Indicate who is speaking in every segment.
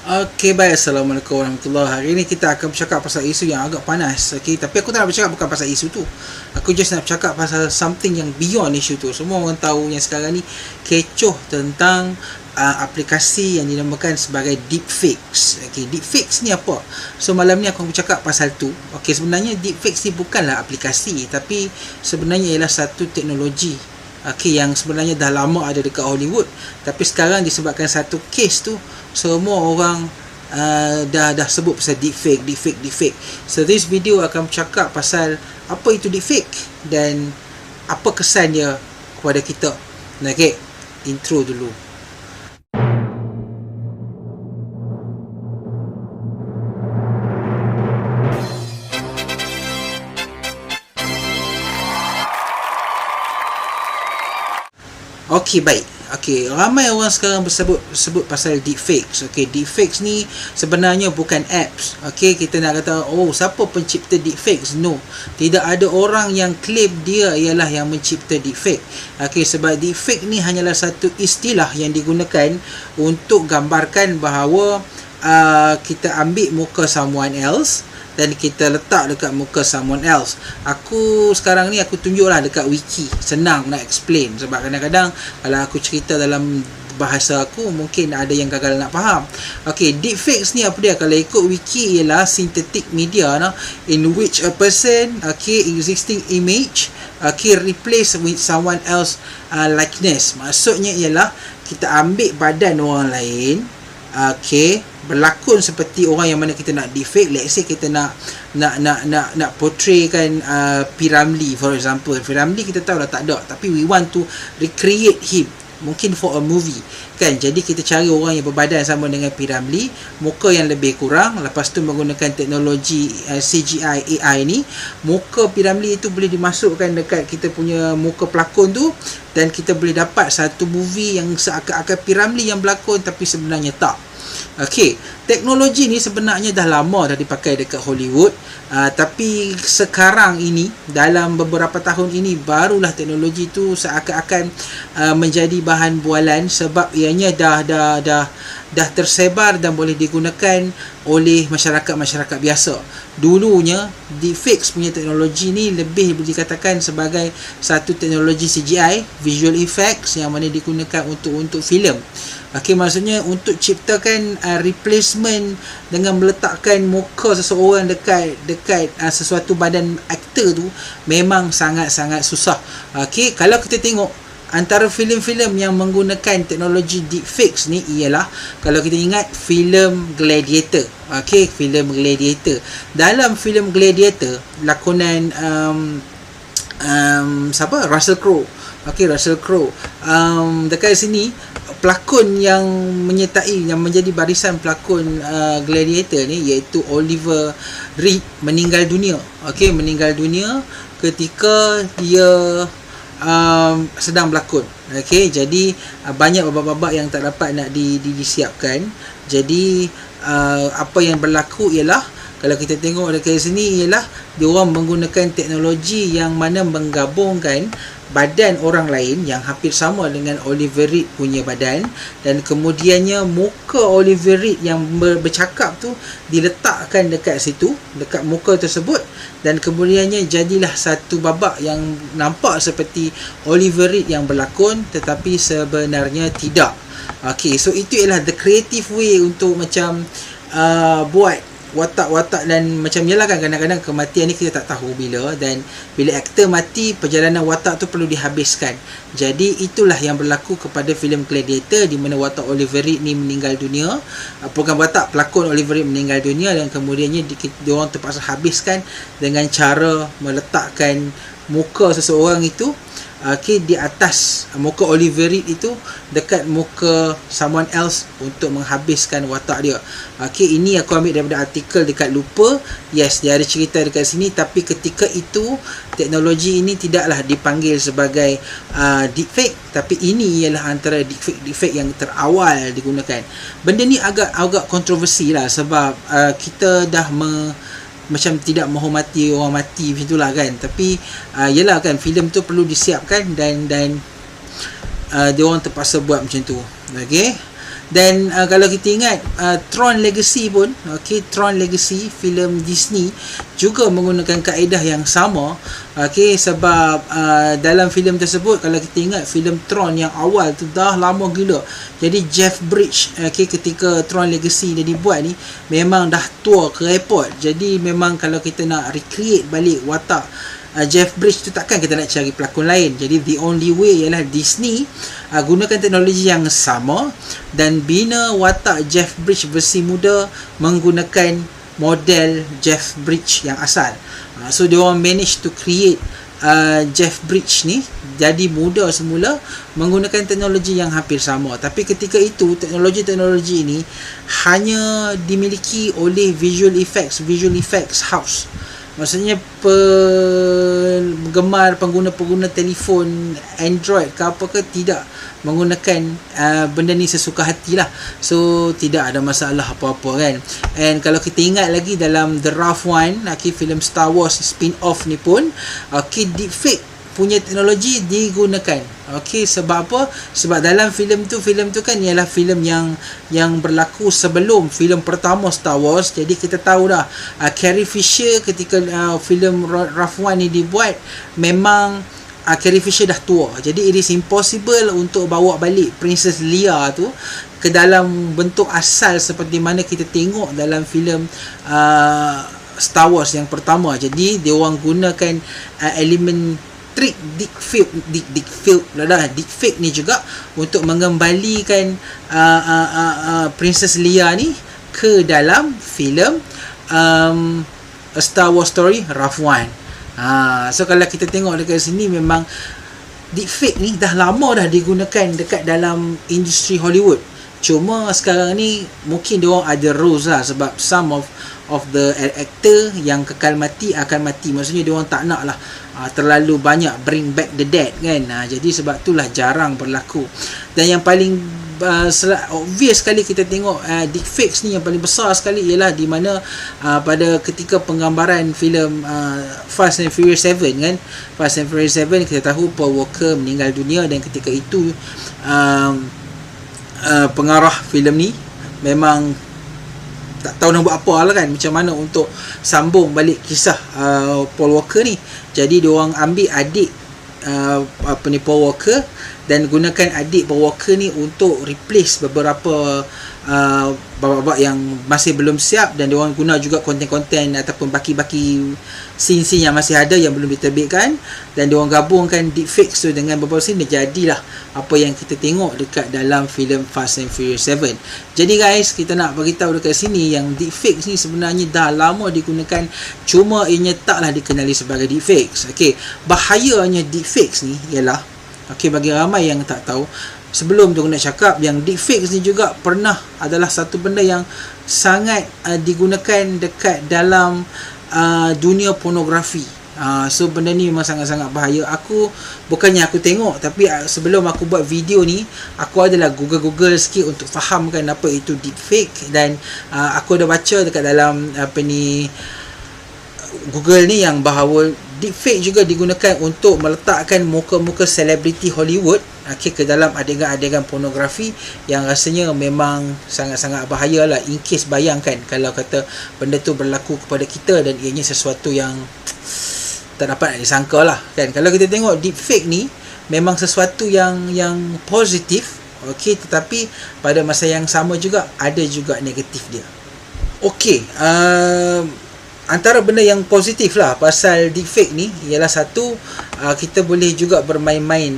Speaker 1: Okey, baik. Assalamualaikum warahmatullahi. Hari ini kita akan bercakap pasal isu yang agak panas. Okey, tapi aku tak nak bercakap bukan pasal isu tu. Aku just nak bercakap pasal something yang beyond isu tu. Semua orang tahu yang sekarang ni kecoh tentang aplikasi yang dinamakan sebagai deepfakes. Okey, deepfakes ni apa? So malam ni aku bercakap pasal tu. Okey, sebenarnya deepfakes ni bukanlah aplikasi, tapi sebenarnya ialah satu teknologi. Okey, yang sebenarnya dah lama ada dekat Hollywood, tapi sekarang disebabkan satu kes tu, semua orang dah sebut pasal deepfake. So this video akan bercakap pasal apa itu deepfake dan apa kesan dia kepada kita. Okey, intro dulu. Okey, baik. Okey, ramai orang sekarang sebut pasal deepfakes. Okey, deepfakes ni sebenarnya bukan apps. Okey, kita nak kata, oh, siapa pencipta deepfakes? No. Tidak ada orang yang claim dia ialah yang mencipta deepfake. Okey, sebab deepfake ni hanyalah satu istilah yang digunakan untuk gambarkan bahawa kita ambil muka someone else dan kita letak dekat muka someone else. Aku sekarang ni aku tunjuklah dekat wiki. Senang nak explain sebab kadang-kadang kalau aku cerita dalam bahasa aku mungkin ada yang gagal nak faham. Okey, deepfakes ni apa dia? Kalau ikut wiki ialah synthetic media in which a person existing image replace with someone else likeness. Maksudnya ialah kita ambil badan orang lain, berlakon seperti orang yang mana kita nak deepfake. Let's say kita nak portraykan P. Ramlee, for example. P. Ramlee kita tahu dah tak ada, tapi we want to recreate him, mungkin for a movie kan. Jadi kita cari orang yang berbadan sama dengan P. Ramlee, muka yang lebih kurang, lepas tu menggunakan teknologi CGI AI ni, muka P. Ramlee itu boleh dimasukkan dekat kita punya muka pelakon tu, dan kita boleh dapat satu movie yang seakan-akan P. Ramlee yang berlakon, tapi sebenarnya tak. Okey, teknologi ni sebenarnya dah lama dah dipakai dekat Hollywood, tapi sekarang ini dalam beberapa tahun ini barulah teknologi tu seakan-akan menjadi bahan bualan, sebab ianya dah tersebar dan boleh digunakan oleh masyarakat biasa. Dulunya deepfakes punya teknologi ni lebih boleh dikatakan sebagai satu teknologi CGI, visual effects, yang mana digunakan untuk filem. Okey, maksudnya untuk ciptakan replacement dengan meletakkan muka seseorang dekat sesuatu badan aktor tu memang sangat-sangat susah. Okey, kalau kita tengok antara filem-filem yang menggunakan teknologi deepfakes ni ialah, kalau kita ingat filem Gladiator. Okey, filem Gladiator. Dalam filem Gladiator, lakonan siapa? Russell Crowe. Okey, Russell Crowe. Dekat sini pelakon yang menyertai, yang menjadi barisan pelakon Gladiator ni, iaitu Oliver Reed, meninggal dunia. Okey, meninggal dunia ketika dia sedang berlakon. Okey, jadi banyak babak-babak yang tak dapat nak disiapkan. Jadi apa yang berlaku ialah, kalau kita tengok dekat sini ialah diorang menggunakan teknologi yang mana menggabungkan badan orang lain yang hampir sama dengan Oliver Reed punya badan, dan kemudiannya muka Oliver Reed yang bercakap tu diletakkan dekat situ, dekat muka tersebut, dan kemudiannya jadilah satu babak yang nampak seperti Oliver Reed yang berlakon, tetapi sebenarnya tidak. Okey, so itu ialah the creative way untuk macam buat watak-watak, dan macam yalah kan, kadang-kadang kematian ni kita tak tahu bila, dan bila aktor mati, perjalanan watak tu perlu dihabiskan. Jadi itulah yang berlaku kepada filem Gladiator, di mana watak Oliver Reed ni meninggal dunia, bukan watak, pelakon Oliver Reed meninggal dunia, dan kemudiannya diorang terpaksa habiskan dengan cara meletakkan muka seseorang itu di atas muka Oliver Reed itu, dekat muka someone else, untuk menghabiskan watak dia. Ini aku ambil daripada artikel dekat Lupa. Yes, dia ada cerita dekat sini, tapi ketika itu teknologi ini tidaklah dipanggil sebagai deepfake, tapi ini ialah antara deepfake yang terawal digunakan. Benda ni agak kontroversi lah, sebab kita dah macam tidak menghormati orang mati macam itulah kan. Tapi yelah kan, filem tu perlu disiapkan, dan dia orang terpaksa buat macam tu. Okey, Dan kalau kita ingat Tron Legacy pun, okey, Tron Legacy filem Disney juga menggunakan kaedah yang sama. Okey, sebab dalam filem tersebut, kalau kita ingat filem Tron yang awal tu dah lama gila. Jadi Jeff Bridges, okey, ketika Tron Legacy dia dibuat ni memang dah tua kerepot. Jadi memang kalau kita nak recreate balik watak Jeff Bridges tu, takkan kita nak cari pelakon lain. Jadi the only way ialah Disney gunakan teknologi yang sama dan bina watak Jeff Bridges versi muda menggunakan model Jeff Bridges yang asal. So dia orang manage to create Jeff Bridges ni jadi muda semula menggunakan teknologi yang hampir sama. Tapi ketika itu teknologi-teknologi ini hanya dimiliki oleh visual effects house. Maksudnya penggemar, pengguna-pengguna telefon Android ke apa ke tidak menggunakan benda ni sesuka hatilah. So tidak ada masalah apa-apa kan. And kalau kita ingat lagi dalam The Rough One, filem Star Wars spin-off ni pun deepfake punya teknologi digunakan. Sebab apa? Sebab dalam filem tu kan ialah filem yang berlaku sebelum filem pertama Star Wars. Jadi kita tahu dah Carrie Fisher ketika filem Rough One ni dibuat, memang Carrie Fisher dah tua. Jadi it is impossible untuk bawa balik Princess Leia tu ke dalam bentuk asal seperti mana kita tengok dalam filem Star Wars yang pertama. Jadi dia orang gunakan elemen trik deepfake ni juga untuk mengembalikan Princess Leia ni ke dalam filem A Star Wars Story Rough One. So kalau kita tengok dekat sini, memang deepfake ni dah lama dah digunakan dekat dalam industri Hollywood. Cuma sekarang ni mungkin dia orang ada rules lah, sebab some of the actor yang kekal mati akan mati. Maksudnya dia orang tak nak lah terlalu banyak bring back the dead kan. Jadi sebab itulah jarang berlaku. Dan yang paling obvious sekali kita tengok deepfakes ni, yang paling besar sekali ialah di mana pada ketika penggambaran filem Fast and Furious 7 kan. Fast and Furious 7 kita tahu Paul Walker meninggal dunia, dan ketika itu pengarah filem ni memang tak tahu nak buat apa lah kan, macam mana untuk sambung balik kisah Paul Walker ni. Jadi dia orang ambil adik Paul Walker dan gunakan adik Paul Walker ni untuk replace beberapa babak-babak yang masih belum siap, dan dia orang guna juga konten-konten ataupun baki-baki scene-scene yang masih ada yang belum diterbitkan, dan dia orang gabungkan deepfakes tu dengan beberapa scene, dan jadilah apa yang kita tengok dekat dalam filem Fast and Furious 7. Jadi guys, kita nak beritahu dekat sini yang deepfakes ni sebenarnya dah lama digunakan, cuma ianya taklah dikenali sebagai deepfakes. Bahayanya deepfakes ni ialah, bagi ramai yang tak tahu, sebelum tu nak cakap yang deepfakes ni juga pernah adalah satu benda yang sangat digunakan dekat dalam dunia pornografi. So benda ni memang sangat-sangat bahaya. Bukannya aku tengok, tapi sebelum aku buat video ni, aku adalah google sikit untuk fahamkan apa itu deepfake. Dan aku ada baca dekat dalam Google ni yang bahawa deepfake juga digunakan untuk meletakkan muka-muka selebriti Hollywood ke dalam adegan-adegan pornografi, yang rasanya memang sangat-sangat bahaya lah. In case bayangkan kalau kata benda tu berlaku kepada kita, dan ianya sesuatu yang tak dapat nak disangka lah kan. Kalau kita tengok deepfake ni memang sesuatu yang positif, tetapi pada masa yang sama juga ada juga negatif dia. Antara benda yang positif lah pasal deepfake ni ialah satu, kita boleh juga bermain-main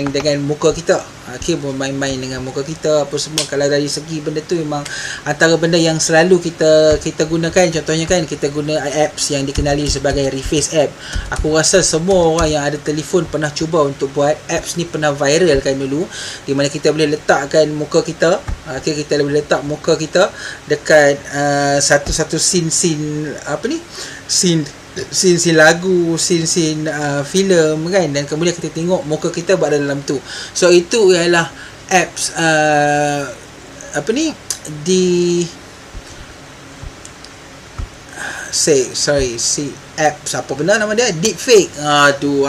Speaker 1: dengan muka kita. Bermain-main dengan muka kita apa semua. Kalau dari segi benda tu memang antara benda yang selalu kita gunakan. Contohnya kan, kita guna apps yang dikenali sebagai reface app. Aku rasa semua orang yang ada telefon pernah cuba untuk buat. Apps ni pernah viral kan dulu, di mana kita boleh letakkan muka kita. Kita boleh letak muka kita dekat satu-satu scene lagu, scene filem kan, dan kemudian kita tengok muka kita berada dalam tu. So itu ialah apps apps apa benar nama dia, deepfake.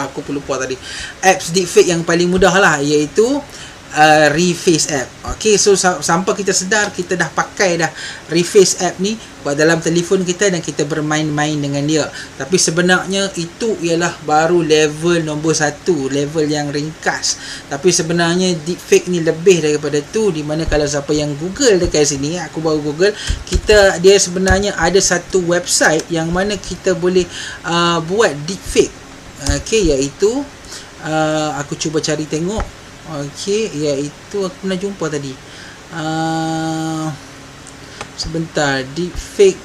Speaker 1: Aku pun lupa tadi. Apps deepfake yang paling mudah lah, iaitu Reface app. Okay, so sampai kita sedar kita dah pakai dah Reface app ni buat dalam telefon kita dan kita bermain-main dengan dia. Tapi sebenarnya itu ialah baru level nombor 1, level yang ringkas. Tapi sebenarnya deepfake ni lebih daripada tu, di mana kalau siapa yang Google dekat sini, aku baru Google, dia sebenarnya ada satu website yang mana kita boleh buat deepfake. Okay, iaitu aku cuba cari tengok. Okey, iaitu aku pernah jumpa tadi. Sebentar, deepfake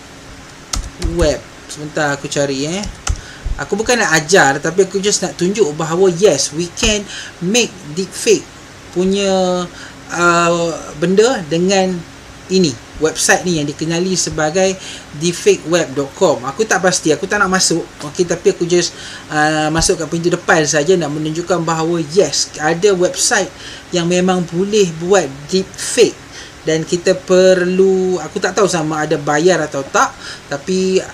Speaker 1: web. Sebentar aku cari Aku bukan nak ajar, tapi aku just nak tunjuk bahawa yes, we can make deepfake punya benda dengan ini, website ni yang dikenali sebagai deepfakeweb.com. Aku tak pasti, aku tak nak masuk, okey, tapi aku just masuk kat pintu depan saja nak menunjukkan bahawa yes, ada website yang memang boleh buat deepfake. Dan kita perlu, aku tak tahu sama ada bayar atau tak, tapi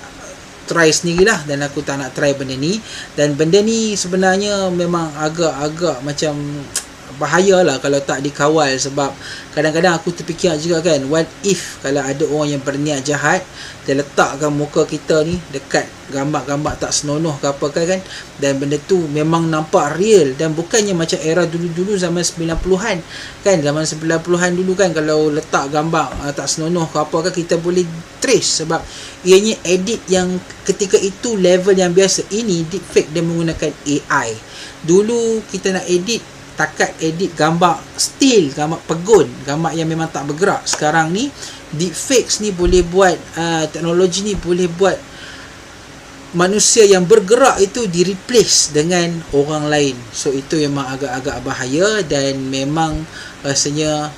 Speaker 1: try sendirilah, dan aku tak nak try benda ni. Dan benda ni sebenarnya memang agak-agak macam bahayalah kalau tak dikawal, sebab kadang-kadang aku terfikir juga kan, what if kalau ada orang yang berniat jahat, dia letakkan muka kita ni dekat gambar-gambar tak senonoh ke apa kan, dan benda tu memang nampak real, dan bukannya macam era dulu-dulu zaman 90-an kan, zaman 90-an dulu kan, kalau letak gambar tak senonoh ke apa kan, kita boleh trace sebab ianya edit yang ketika itu level yang biasa. Ini deepfake, dia menggunakan AI. Dulu kita nak edit, takat edit gambar still, gambar pegun, gambar yang memang tak bergerak. Sekarang ni deepfakes ni boleh buat, teknologi ni boleh buat manusia yang bergerak itu di replace dengan orang lain. So itu memang agak-agak bahaya, dan memang rasanya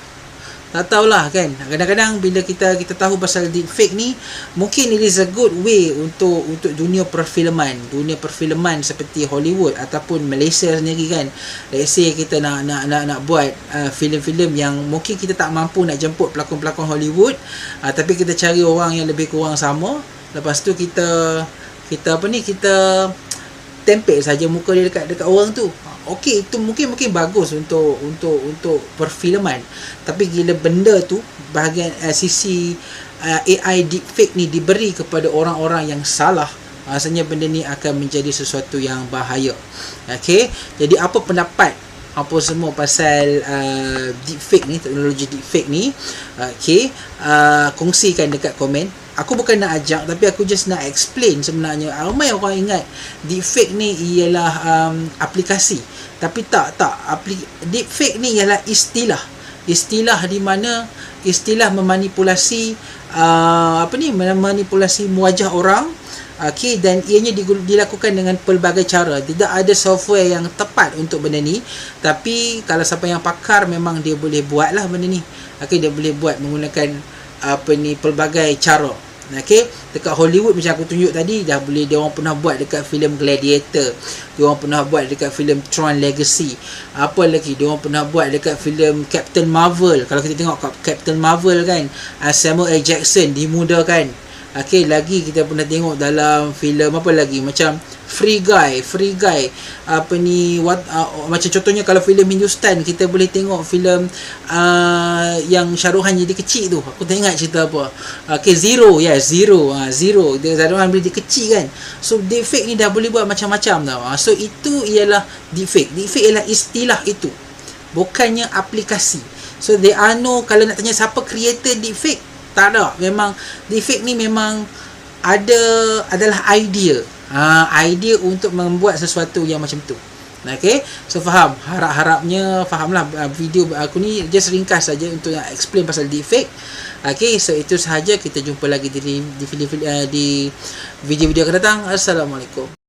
Speaker 1: tak tahulah kan, kadang-kadang bila kita tahu pasal deepfake ni, mungkin it is a good way untuk dunia perfilman seperti Hollywood ataupun Malaysia sendiri kan. Let's say kita nak buat filem-filem yang mungkin kita tak mampu nak jemput pelakon-pelakon Hollywood, tapi kita cari orang yang lebih kurang sama, lepas tu kita tempel saja muka dia dekat orang tu. Okey, itu mungkin bagus untuk perfilman. Tapi gila benda tu, bahagian sisi AI deepfake ni diberi kepada orang-orang yang salah, rasanya benda ni akan menjadi sesuatu yang bahaya. Okey, jadi apa pendapat apa semua pasal deepfake ni, teknologi deepfake ni? Okey, kongsikan dekat komen. Aku bukan nak ajak, tapi aku just nak explain sebenarnya. Ramai orang ingat deepfake ni ialah aplikasi, tapi tak. Deepfake ni ialah istilah di mana istilah memanipulasi memanipulasi wajah orang. Okey, dan ianya dilakukan dengan pelbagai cara. Tidak ada software yang tepat untuk benda ni, tapi kalau siapa yang pakar, memang dia boleh buatlah benda ni. Okey, dia boleh buat menggunakan pelbagai cara. Okey, dekat Hollywood macam aku tunjuk tadi, dah boleh, dia orang pernah buat dekat filem Gladiator, dia orang pernah buat dekat filem Tron Legacy, apa lagi, dia orang pernah buat dekat filem Captain Marvel. Kalau kita tengok Captain Marvel kan, Samuel L. Jackson dimudahkan. Okey, lagi kita pernah tengok dalam filem apa lagi, macam Free Guy, macam contohnya kalau filem Hindustan, kita boleh tengok filem yang Shah Rukh Khan jadi kecil tu, aku tak ingat cerita apa. Okey, Zero, dia Shah Rukh Khan boleh jadi kecil kan. So deepfake ni dah boleh buat macam-macam tau. So itu ialah deepfake ialah istilah itu, bukannya aplikasi. So there are no, kalau nak tanya siapa creator deepfake, tak ada. Memang deepfake ni memang adalah idea untuk membuat sesuatu yang macam tu. Okay, so faham, harapnya fahamlah. Video aku ni just ringkas saja untuk nak explain pasal deepfake. Okay, so itu sahaja. Kita jumpa lagi di video-video akan datang. Assalamualaikum.